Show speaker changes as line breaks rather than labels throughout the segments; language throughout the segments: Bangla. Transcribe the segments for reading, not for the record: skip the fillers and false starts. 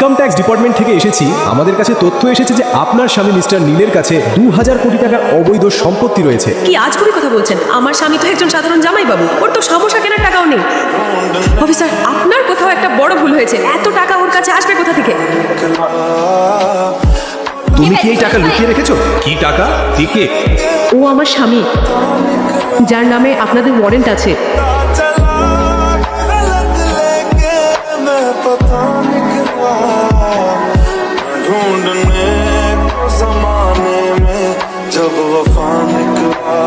ইনকাম ট্যাক্স ডিপার্টমেন্ট থেকে এসেছি। আমাদের কাছে তথ্য এসেছে যে আপনার স্বামী মিস্টার নীলের কাছে 2000 কোটি টাকার অবৈধ সম্পত্তি রয়েছে।
কি আজগুবি কথা বলছেন? আমার স্বামী তো একজন সাধারণ জামাইবাবু, ওর তো সমস্যা কেনার টাকাও নেই। অফিসার, আপনার কোথাও একটা বড় ভুল হয়েছে। এত টাকা ওর কাছে আসবে কোথা থেকে?
তুমি কি এই টাকা লুকিয়ে রেখেছো?
কি টাকা? টিকে?
ও আমার স্বামী, যার নামে আপনাদের ওয়ারেন্ট আছে।
ढूंढने को ज़माने में जब वफा निकला।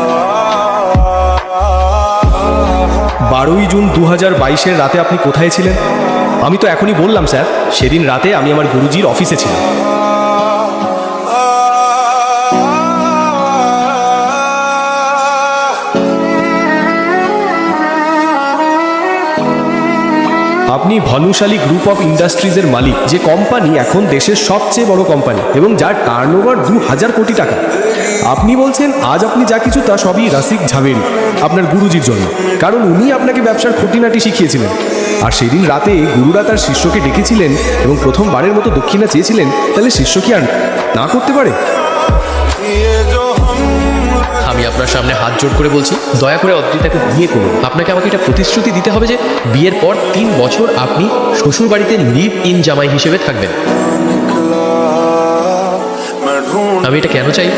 12ই জুন 2022-এর রাতে আপনি কোথায় ছিলেন? আমি তো এখনই বললাম স্যার, সেদিন রাতে আমি আমার গুরুজির অফিসে ছিলাম। আপনি ভানুশালী গ্রুপ অফ ইন্ডাস্ট্রিজের মালিক, যে কোম্পানি এখন দেশের সবচেয়ে বড় কোম্পানি এবং যার টার্নওভার 2000 কোটি টাকা। আপনি বলছেন আজ আপনি যা কিছু তা সবই রাসিক ঝাবেরি, আপনার গুরুজির জন্য, কারণ উনি আপনাকে ব্যবসার খুঁটিনাটি শিখিয়েছিলেন। আর সেদিন রাতে গুরুরা তার শিষ্যকে ডেকেছিলেন এবং প্রথমবারের মতো দক্ষিণা চেয়েছিলেন। তাহলে শিষ্য কি আর না করতে পারে?
ये जो हम
আমি আপনার সামনে হাত জোড় করে বলছি, দয়া করে অদ্রিতাকে বিয়ে করুন। আপনাকে আমাকে এটা প্রতিশ্রুতি দিতে হবে যে বিয়ের পর 3 বছর আপনি শ্বশুর বাড়িতে লিভ ইন জামাই হিসেবে থাকবেন।
मैं ढूंढ
আমি এটা কেন চাই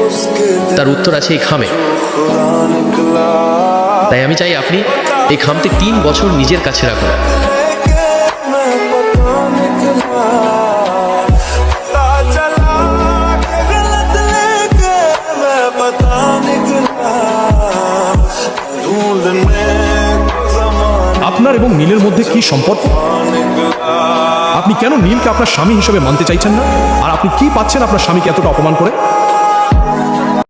उसके
তার উত্তর আছে এই খামে।
खुदा निकला।
তাই আমি চাই আপনি এই খামতে 3 বছর নিজের কাছে রাখুন।
मैं पता निकला, पता चला कि गलत लेके मैं पता निकला। ढूंढने को ज़माने
আপনার এবং নীলের মধ্যে কি সম্পর্ক?
निकला।
আপনি কেন নীলকে আপনার স্বামী হিসেবে মানতে চাইছেন না? আর আপনি কি পাচ্ছেন আপনার স্বামীকে এতটা অপমান করে?